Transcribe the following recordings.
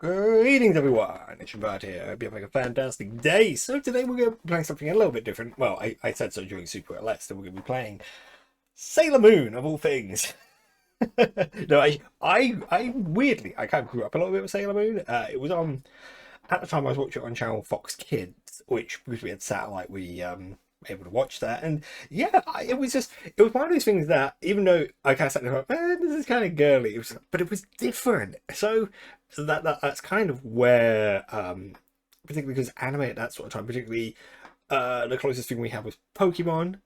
Greetings everyone, it's your Bart here. I hope you're having a fantastic day. So today we're going to be playing something a little bit different. Well, I said so during Super Less, that we're going to be playing Sailor Moon, of all things. No, I weirdly, I kind of grew up a little bit with Sailor Moon. It was on, at the time I was watching it on channel Fox Kids, which, because we had satellite, we were able to watch that. And yeah, it was one of those things that, even though I kind of sat there and thought, this is kind of girly, but it was different. So that's kind of where, particularly because anime at that sort of time, particularly the closest thing we had was Pokemon.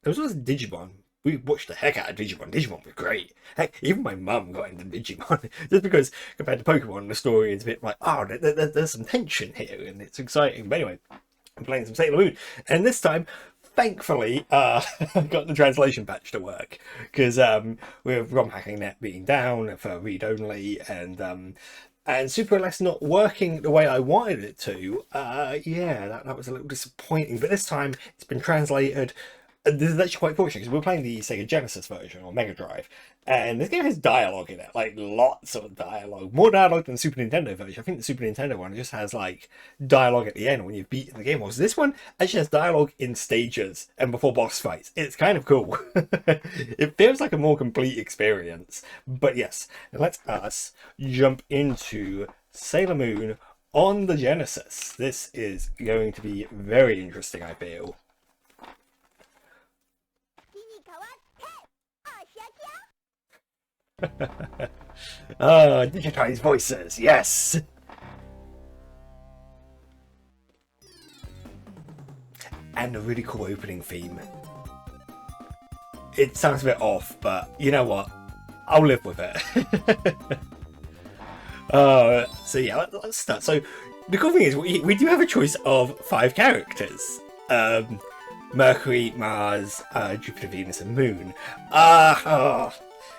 There was also Digimon. We watched the heck out of Digimon. Digimon was great. Heck, even my mum got into Digimon just because compared to Pokemon, the story is a bit like, oh, there's some tension here and it's exciting. But anyway, I'm playing some Sailor Moon, and this time, thankfully, I got the translation patch to work because with ROM hacking net being down for read only and Super LS not working the way I wanted it to, yeah, that was a little disappointing. But this time it's been translated. This is actually quite fortunate because we're playing the Sega Genesis version or Mega Drive, and this game has dialogue in it, like lots of dialogue, more dialogue than the Super Nintendo version. I think the Super Nintendo one just has like dialogue at the end when you've beaten the game. Whereas this one actually has dialogue in stages and before boss fights. It's kind of cool. It feels like a more complete experience. But yes, let us jump into Sailor Moon on the Genesis. This is going to be very interesting, I feel. Digitized voices, yes! And a really cool opening theme. It sounds a bit off, but you know what? I'll live with it. So yeah, let's start. So the cool thing is we do have a choice of 5 characters. Mercury, Mars, Jupiter, Venus, and Moon.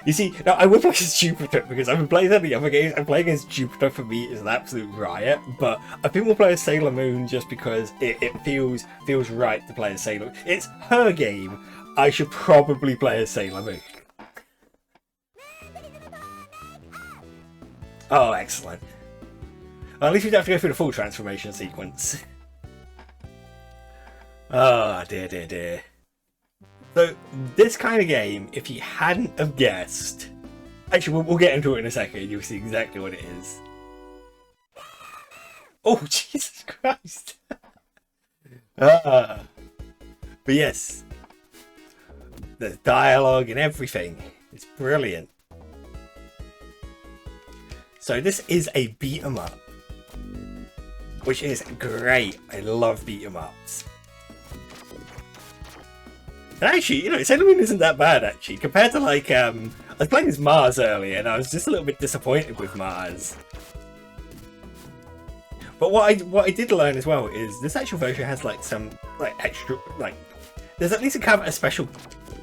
You see, now I would play as Jupiter because I've been playing the other games. I'm playing as Jupiter, for me is an absolute riot, but I think we'll play as Sailor Moon just because it feels right to play as Sailor. It's her game. I should probably play as Sailor Moon. Oh, excellent. Well, at least we don't have to go through the full transformation sequence. Oh, dear. So, this kind of game, if you hadn't have guessed... Actually, we'll get into it in a second, you'll see exactly what it is. Oh, Jesus Christ! But yes, there's dialogue and everything. It's brilliant. So this is a beat-em-up, which is great. I love beat-em-ups. And actually, you know, Sailor Moon isn't that bad, actually. Compared to, like, I was playing as Mars earlier, and I was just a little bit disappointed with Mars. But what I did learn as well is this actual version has, like, some, like, extra, like... There's at least a special,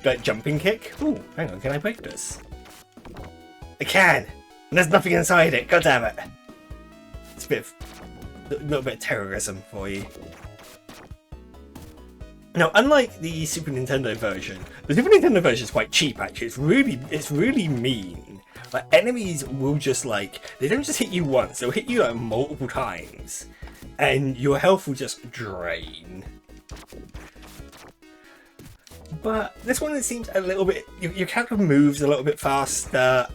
like, jumping kick. Ooh, hang on, can I break this? I can! And there's nothing inside it, god damn it! It's a little bit of terrorism for you. Now, unlike the Super Nintendo version, the Super Nintendo version is quite cheap, actually. It's really mean. Like, enemies will just, like, they don't just hit you once, they'll hit you, like, multiple times. And your health will just drain. But this one, it seems a little bit, your character moves a little bit faster,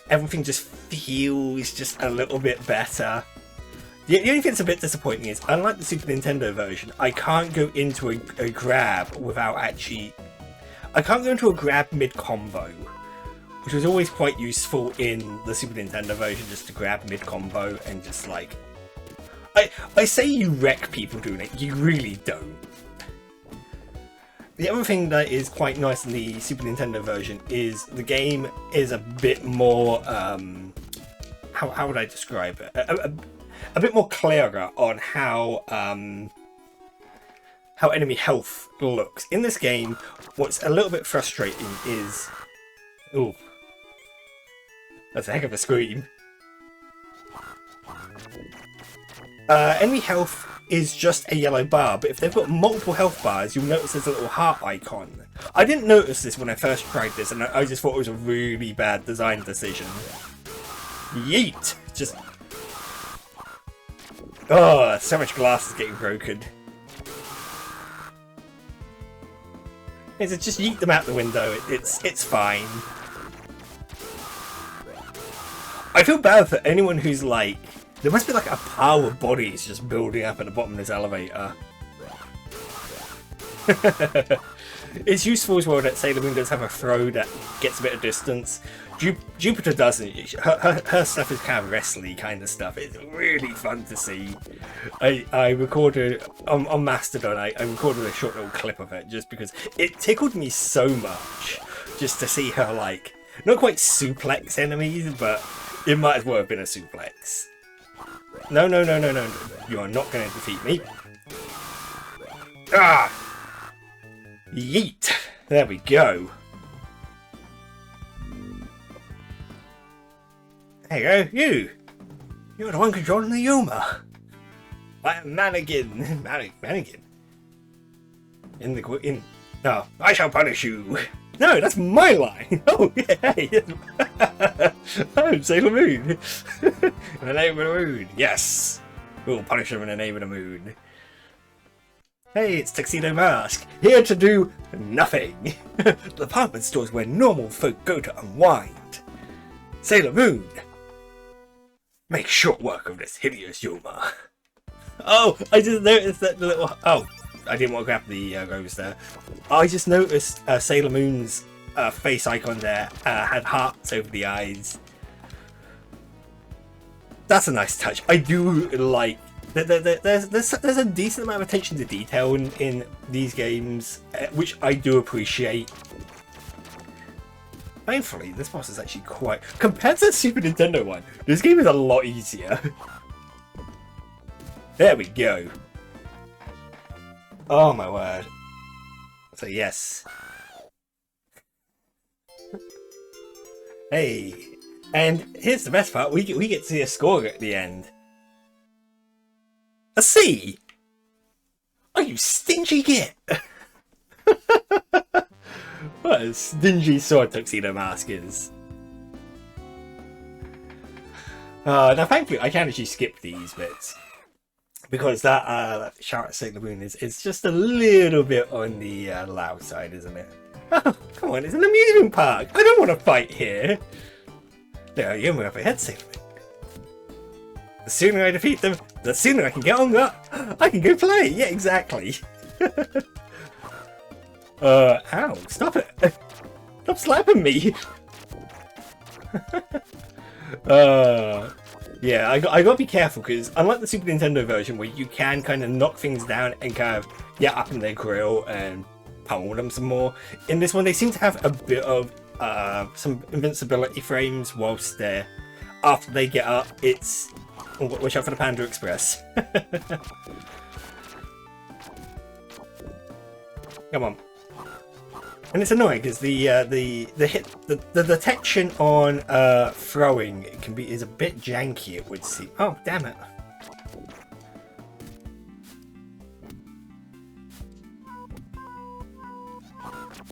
everything just feels just a little bit better. The only thing that's a bit disappointing is, unlike the Super Nintendo version, I can't go into a grab without actually... I can't go into a grab mid-combo, which was always quite useful in the Super Nintendo version, just to grab mid-combo and just like... I say you wreck people doing it, you really don't. The other thing that is quite nice in the Super Nintendo version is the game is a bit more... how would I describe it? A bit more clearer on how enemy health looks. In this game, what's a little bit frustrating is... Ooh. That's a heck of a scream. Enemy health is just a yellow bar, but if they've got multiple health bars, you'll notice there's a little heart icon. I didn't notice this when I first tried this, and I just thought it was a really bad design decision. Yeet! Just Oh, so much glass is getting broken. Is it just yeet them out the window? It's fine. I feel bad for anyone who's like, there must be like a pile of bodies just building up at the bottom of this elevator. It's useful as well that Sailor Moon does have a throw that gets a bit of distance. Jupiter doesn't. Her stuff is kind of wrestly kind of stuff. It's really fun to see. I recorded on Mastodon. I recorded a short little clip of it just because it tickled me so much just to see her like not quite suplex enemies, but it might as well have been a suplex. No! You are not going to defeat me. Ah! Yeet! There we go. There you go, you're the one controlling the Yuma. Mannequin. No, I shall punish you. No, that's my line. Oh, yeah. I'm Sailor Moon. In the name of the moon. Yes. We'll punish them in the name of the moon. Hey, it's Tuxedo Mask, here to do nothing. Department stores where normal folk go to unwind. Sailor Moon. Make short work of this hideous Yuma. Oh, I just noticed that the little... Oh, I didn't want to grab the rose there. I just noticed Sailor Moon's face icon there had hearts over the eyes. That's a nice touch. I do like... There's a decent amount of attention to detail in these games, which I do appreciate. Thankfully, this boss is actually quite... Compared to the Super Nintendo one, this game is a lot easier. There we go. Oh my word. So yes. Hey. And here's the best part, we get to see a score at the end. A C? Oh, you stingy git! What a stingy sword Tuxedo Mask is. Now thankfully I can actually skip these bits. Because that shout at Sailor Moon is just a little bit on the loud side, isn't it? Oh, come on, it's an amusement park! I don't want to fight here! No, you're up ahead, Sailor Moon. The sooner I defeat them, the sooner I can get on that. I can go play. Yeah, exactly. Ow, stop it. Stop slapping me. Yeah, I gotta be careful because unlike the Super Nintendo version where you can kind of knock things down and kind of get up in their grill and pummel them some more, in this one they seem to have a bit of some invincibility frames whilst they're... After they get up, it's... Oh, watch out for the Panda Express. Come on. And it's annoying because the detection on throwing is a bit janky, it would seem. Oh, damn it.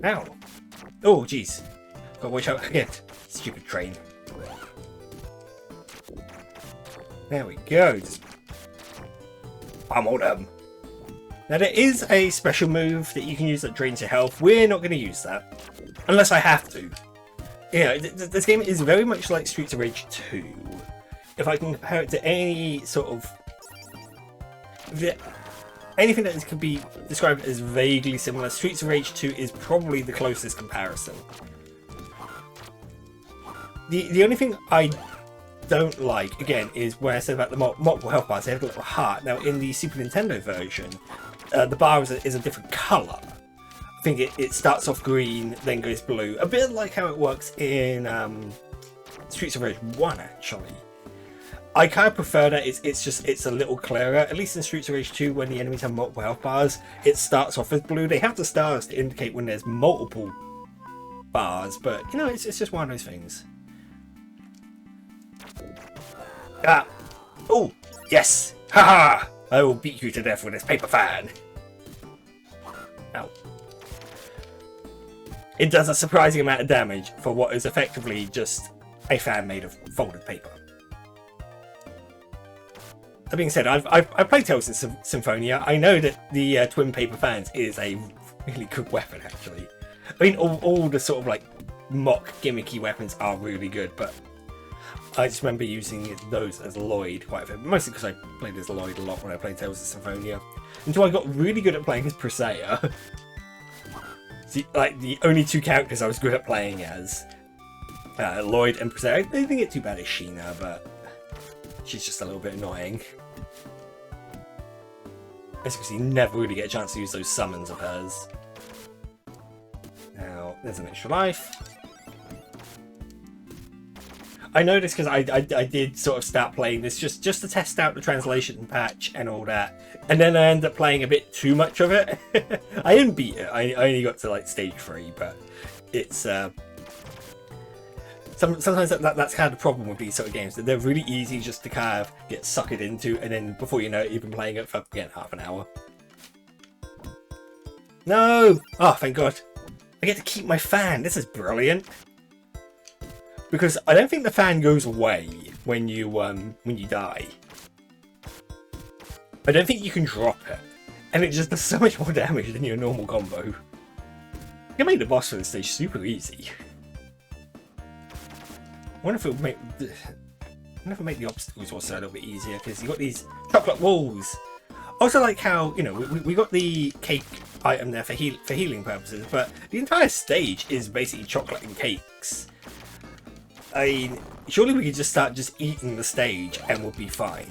Ow. Oh, jeez. Gotta watch out again. Stupid train. There we go. Just pummel them. Now there is a special move that you can use that drains your health. We're not going to use that. Unless I have to. Yeah, this game is very much like Streets of Rage 2. If I can compare it to any sort of... anything that could be described as vaguely similar, Streets of Rage 2 is probably the closest comparison. The only thing I don't like, again, is where I said about the multiple health bars, they have a little heart. Now, in the Super Nintendo version, the bar is a different colour. I think it starts off green, then goes blue. A bit like how it works in Streets of Rage 1, actually. I kind of prefer that it's a little clearer. At least in Streets of Rage 2, when the enemies have multiple health bars, it starts off as blue. They have the stars to indicate when there's multiple bars, but, you know, it's just one of those things. Ah! Oh! Yes! Haha! I will beat you to death with this paper fan! Ow. It does a surprising amount of damage for what is effectively just a fan made of folded paper. that being said, I've played Tales of Symphonia. I know that the Twin Paper Fans is a really good weapon, actually. I mean, all the sort of like mock gimmicky weapons are really good, but I just remember using those as Lloyd quite a bit, mostly because I played as Lloyd a lot when I played Tales of Symphonia, until I got really good at playing as Presea. See, like, the only two characters I was good at playing as, Lloyd and Presea. I didn't get too bad as Sheena, but she's just a little bit annoying. That's because you never really get a chance to use those summons of hers. Now, there's an extra life. I know this because I did sort of start playing this just to test out the translation patch and all that, and then I ended up playing a bit too much of it. I didn't beat it. I only got to like stage 3, but it's sometimes that's kind of the problem with these sort of games, that they're really easy just to kind of get suckered into, and then before you know it, you've been playing it for again half an hour. No! Oh, thank God! I get to keep my fan. This is brilliant. Because I don't think the fan goes away when you die. I don't think you can drop it, and it just does so much more damage than your normal combo. You can make the boss for this stage super easy. I wonder if it'll make the obstacles also a little bit easier, because you got these chocolate walls. Also, like how, you know, we got the cake item there for healing purposes, but the entire stage is basically chocolate and cakes. I mean, surely we could just start just eating the stage and we'll be fine.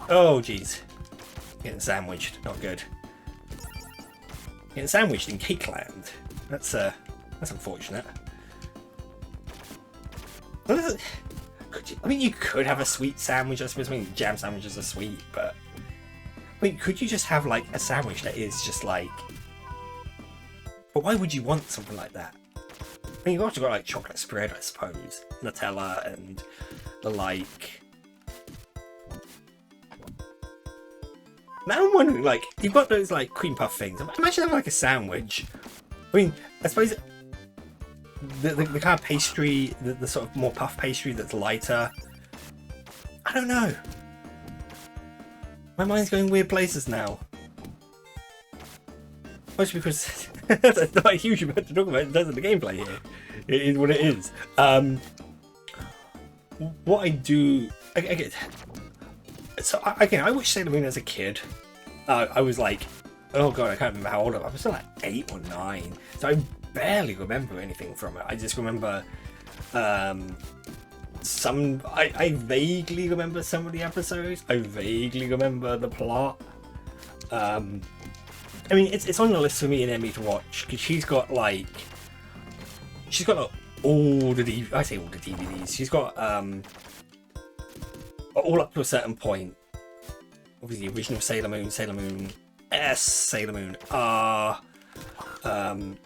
Oh, jeez. Getting sandwiched. Not good. Getting sandwiched in Cake Land. That's unfortunate. I mean, you could have a sweet sandwich, I suppose. I mean, jam sandwiches are sweet, but I mean, could you just have, like, a sandwich that is just, like... But why would you want something like that? I mean, you've also got, like, chocolate spread, I suppose. Nutella and the like. Now I'm wondering, like, you've got those, like, cream puff things. Imagine having, like, a sandwich. I mean, I suppose the kind of pastry, the sort of more puff pastry that's lighter. I don't know. My mind's going weird places now. Mostly because there's not a huge amount to talk about in terms of the gameplay here. It is what it is. What I do... Again, so again, I watched Sailor Moon as a kid. I was like, oh god, I can't remember how old I was. I was still like 8 or 9. So I barely remember anything from it. I just remember I vaguely remember some of the episodes. I vaguely remember the plot. I mean, it's on the list for me and Emmy to watch, because she's got like all the DVDs. She's got all up to a certain point. Obviously, the original Sailor Moon, Sailor Moon S, Sailor Moon R, and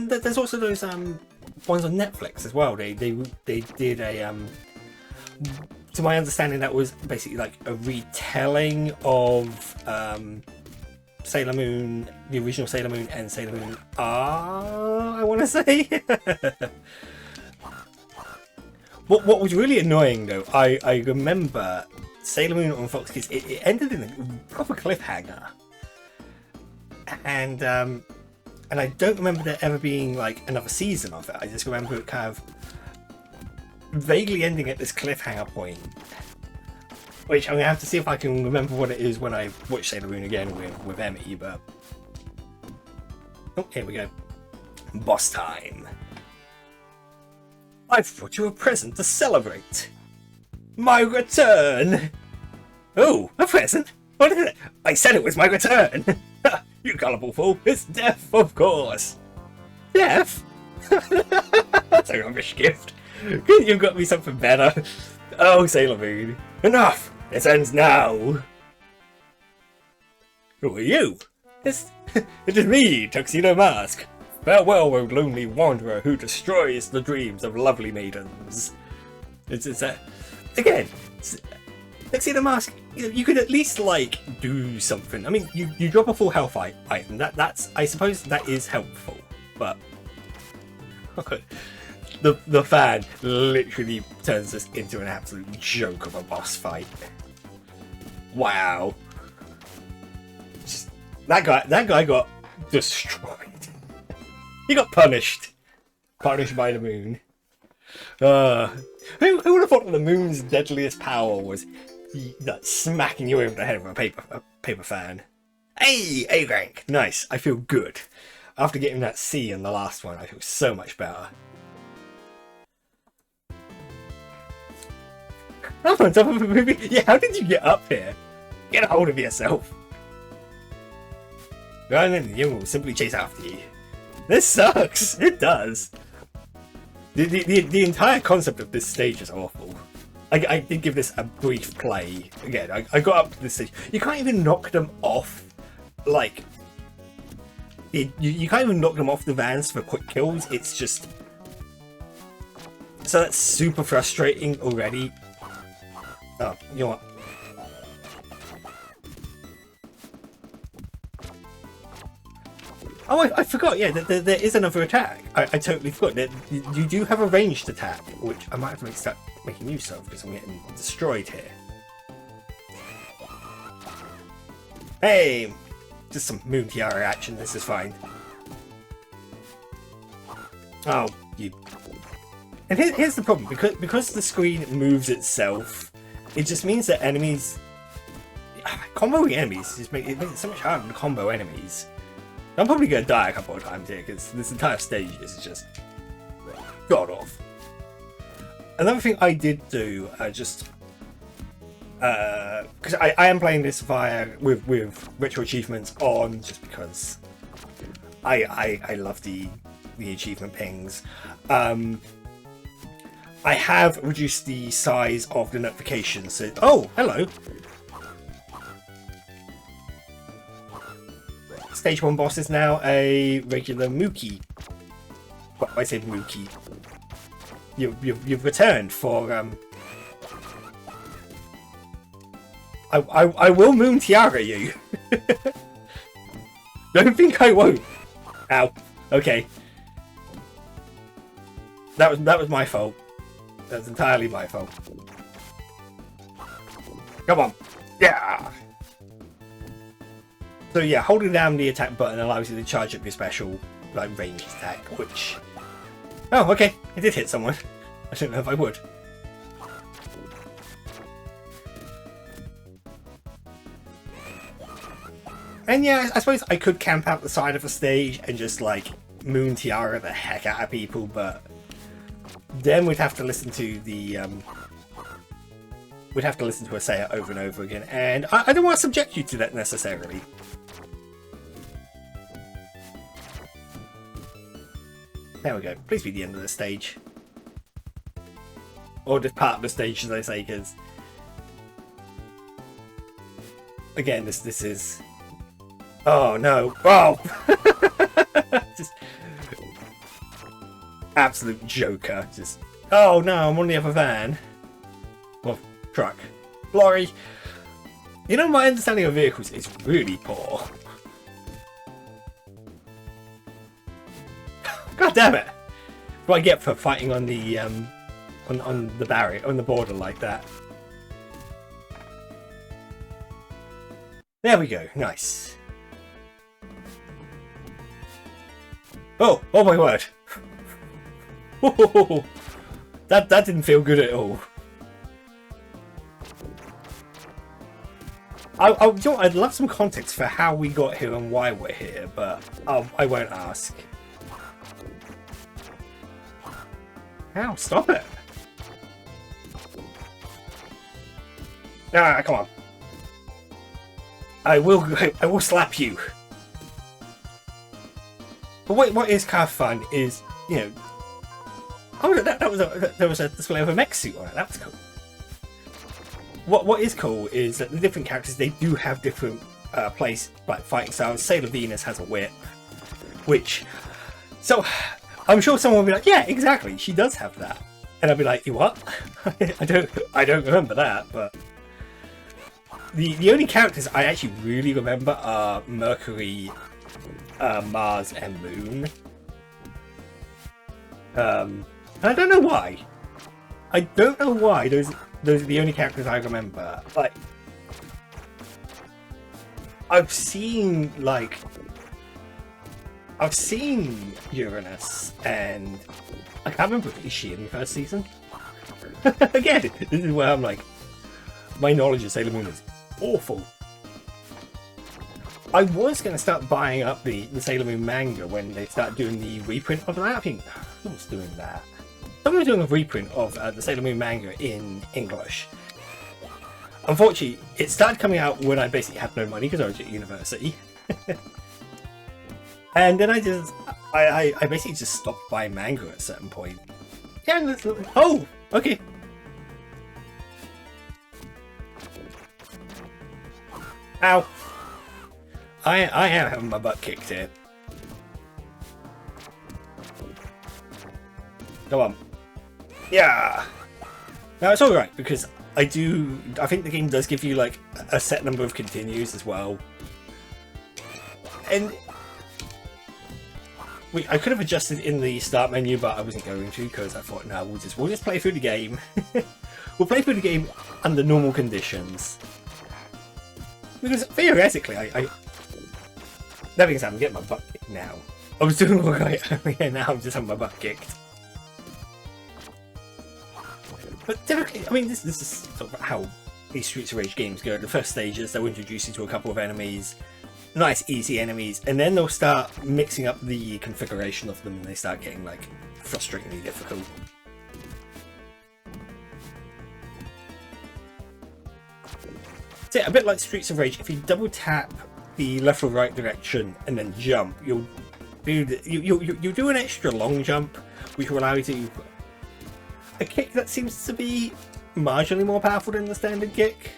there's also those ones on Netflix as well. They did a to my understanding, that was basically like a retelling of Sailor Moon, the original Sailor Moon, and Sailor Moon R, I want to say. What was really annoying though, I remember Sailor Moon on Fox Kids, it ended in a proper cliffhanger, and I don't remember there ever being like another season of it. I just remember it kind of vaguely ending at this cliffhanger point, which I'm gonna have to see if I can remember what it is when I watch Sailor Moon again with Emmy. But oh, here we go, boss time. I've brought you a present to celebrate my return. Oh, a present? What is it? I said it was my return. You gullible fool! It's death, of course. Death? That's a rubbish gift. Couldn't you have got me something better? Oh, Sailor Moon, enough! This ends now. Who are you? It is me, Tuxedo Mask. Farewell, O lonely wanderer who destroys the dreams of lovely maidens. Again, Tuxedo Mask, you could at least like do something. I mean, you drop a full health item. That's I suppose that is helpful, but the fan literally turns this into an absolute joke of a boss fight. Wow. Just, that guy got destroyed. He got punished. Punished by the moon. Who would have thought that the moon's deadliest power was smacking you over the head with a paper fan? Hey, A rank. Nice. I feel good. After getting that C in the last one, I feel so much better. I'm on top of a movie. Yeah, how did you get up here? Get a hold of yourself. And then you will simply chase after you. This sucks. It does. The entire concept of this stage is awful. I did give this a brief play. Again, I got up to this stage. You can't even knock them off. Like, you can't even knock them off the vans for quick kills. It's just... So that's super frustrating already. Oh, you know what? Oh, I forgot, yeah, there is another attack. I totally forgot. You do have a ranged attack, which I might have to start making use of because I'm getting destroyed here. Hey! Just some Moon Tiara action, this is fine. Oh, you... And here's the problem, because the screen moves itself, it just means that enemies... Comboing enemies just makes it so much harder to combo enemies. I'm probably going to die a couple of times here, because this entire stage is just... god off. Another thing I did do, because I am playing this with retro achievements on, just because I love the achievement pings. I have reduced the size of the notifications. So, oh, hello. Stage 1 boss is now a regular Mookie. Well, I said Mookie. You've returned for I will Moon Tiara you. Don't think I won't. Ow. Okay. That was my fault. That's entirely my fault. Come on. Yeah. So yeah, holding down the attack button allows you to charge up your special, like, ranged attack, which... Oh, okay. I did hit someone. I don't know if I would. And yeah, I suppose I could camp out the side of the stage and just, like, Moon Tiara the heck out of people, but then we'd have to listen to the, we'd have to listen to her say it over and over again, and I don't want to subject you to that necessarily. There we go. Please be the end of the stage. Or just part of the stage, as I say, because... Again, this is... Oh, no. Oh! Just... Absolute joker. Just... Oh, no, I'm on the other van. Well, truck. Lorry. You know, my understanding of vehicles is really poor. God damn it! What I get for fighting on the on the barrier, on the border like that. There we go. Nice. Oh! Oh my word! That didn't feel good at all. You know, I'd love some context for how we got here and why we're here, but I won't ask. Ow, stop it! Ah, come on. I will slap you. But what is kind of fun is, you know... Oh, there was a display of a mech suit on it. That was cool. What is cool is that the different characters, they do have different place, like, fighting styles. Sailor Venus has a whip, which... So... I'm sure someone will be like, yeah, exactly, she does have that. And I'll be like, you what? I don't remember that, but... The only characters I actually really remember are Mercury, Mars, and Moon. And I don't know why. I don't know why those are the only characters I remember. Like, I've seen like I've seen Uranus, and I can't remember, is she in the first season? Again, this is where I'm like, my knowledge of Sailor Moon is awful. I was going to start buying up the Sailor Moon manga when they start doing the reprint of that. I think who was doing that? Someone was doing a reprint of the Sailor Moon manga in English. Unfortunately, it started coming out when I basically had no money because I was at university. And then I basically just stopped buying manga at a certain point. Yeah, oh, okay. Ow. I am having my butt kicked here. Go on. Yeah. Now it's alright because I think the game does give you like a set number of continues as well. And I could have adjusted in the start menu, but I wasn't going to because I thought, no, we'll just play through the game. We'll play through the game under normal conditions. Because theoretically, that being said, I'm getting my butt kicked now. I was doing all right earlier, now I'm just having my butt kicked. But typically, I mean, this is sort of how these Streets of Rage games go. The first stages, they'll introduce you to a couple of enemies. Nice, easy enemies, and then they'll start mixing up the configuration of them and they start getting, like, frustratingly difficult. So, a bit like Streets of Rage, if you double tap the left or right direction and then jump, you'll do an extra long jump, which will allow you to do a kick that seems to be marginally more powerful than the standard kick.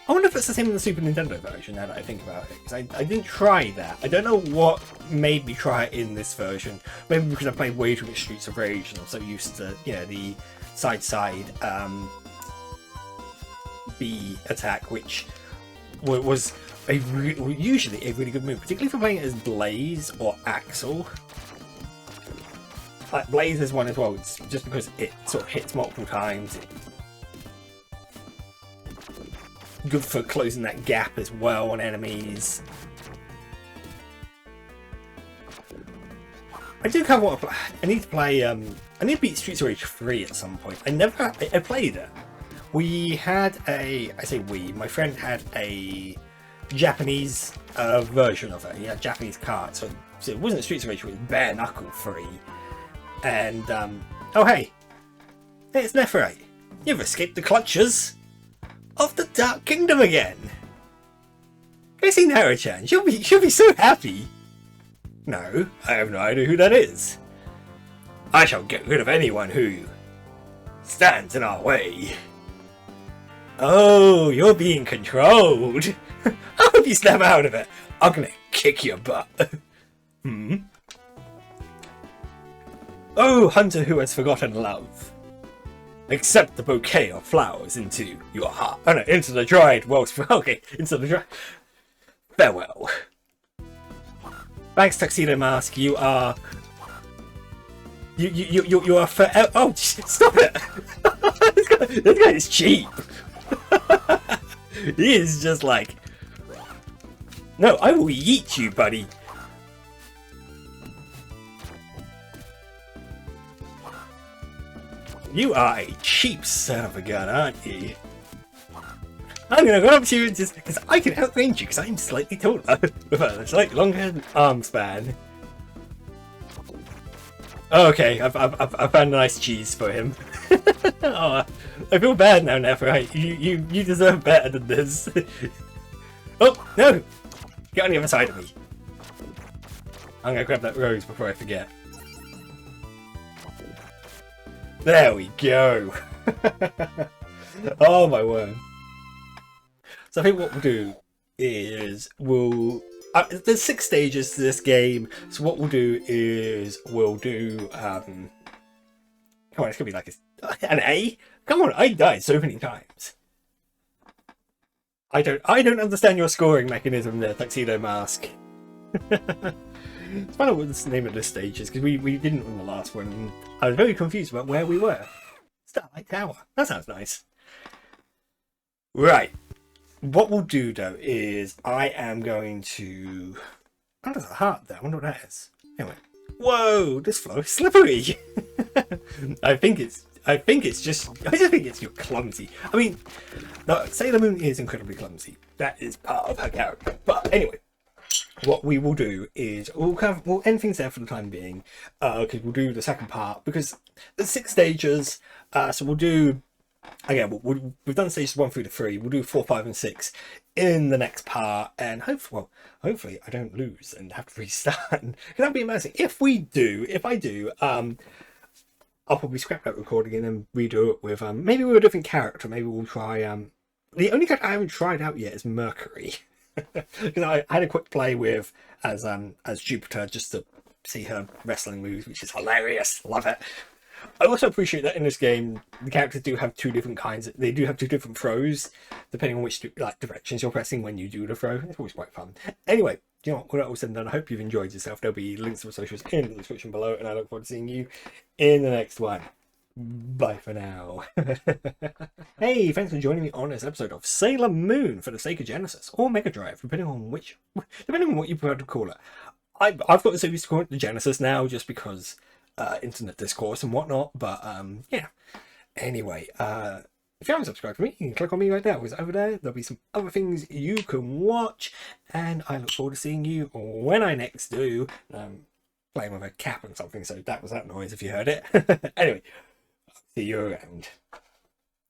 I wonder if it's the same in the Super Nintendo version now that I think about it, because I didn't try that. I don't know what made me try it in this version. Maybe because I played way too much Streets of Rage and I'm so used to, you know, the side B attack, which was usually a really good move, particularly if you're playing it as Blaze or Axel. Like Blaze is one as well, it's just because it sort of hits multiple times. Good for closing that gap as well on enemies. I do kind of want to play. I need to play. I need to beat Streets of Rage 3 at some point. I played it. We had I say we. My friend had a Japanese version of it. He had Japanese cards, so it wasn't Streets of Rage. It was bare knuckle 3. And oh hey, it's Neferite. You've escaped the clutches of the Dark Kingdom again. Go see Nara-chan. She'll be so happy. No, I have no idea who that is. I shall get rid of anyone who stands in our way. Oh, you're being controlled. I hope you snap out of it. I'm gonna kick your butt. Oh, hunter who has forgotten love. Accept the bouquet of flowers into your heart. Oh no, into the dried world. Okay, into the dry. Farewell. Thanks, Tuxedo Mask. You are. You are forever. Oh, stop it! This guy is cheap. He is just like. No, I will eat you, buddy. You are a cheap son of a gun, aren't you? I'm gonna go up to you just because I can outrange you because I'm slightly taller with a slightly longer arm span. Okay, I've found a nice cheese for him. Oh, I feel bad now, Neferite. You deserve better than this. Oh no! Get on the other side of me. I'm gonna grab that rose before I forget. There we go. Oh my word. So I think what we'll do is there's 6 stages to this game. So what we'll do is we'll do come on, it's gonna be like an A. Come on, I died so many times. I don't understand your scoring mechanism there, Tuxedo Mask. Let's find out what the name of this stage is, because we didn't on the last one. And I was very confused about where we were. Starlight Tower. That sounds nice. Right. What we'll do though is I am going to. Oh, there's a heart there. I wonder what that is. Anyway. Whoa, this floor is slippery. I think it's. I just think it's you're clumsy. I mean, no, Sailor Moon is incredibly clumsy. That is part of her character. But anyway, what we will do is we'll end things there for the time being, because we'll do the second part because there's 6 stages. So we'll do. Again, we've done stages 1 through to 3. We'll do 4, 5, and 6 in the next part, and hopefully I don't lose and have to restart. Because that'd be amazing. If I do, I'll probably scrap that recording and then redo it with maybe with a different character. Maybe we'll try the only character I haven't tried out yet is Mercury, because I had a quick play with as Jupiter just to see her wrestling moves, which is hilarious. Love it. I also appreciate that in this game, the characters do have 2 different kinds. They do have 2 different throws, depending on which directions you're pressing when you do the throw. It's always quite fun. Anyway, you know what? All that all said and done, I hope you've enjoyed yourself. There'll be links to the socials in the description below, and I look forward to seeing you in the next one. Bye for now. Hey, thanks for joining me on this episode of Sailor Moon for the Sega Genesis or Mega Drive, depending on what you prefer to call it. I've got the series to call it the Genesis now, just because. Internet discourse and whatnot, but yeah. Anyway, if you haven't subscribed to me, you can click on me right there. Because over there, there'll be some other things you can watch, and I look forward to seeing you when I next do. Playing with a cap and something, so that was that noise if you heard it. Anyway, see you around.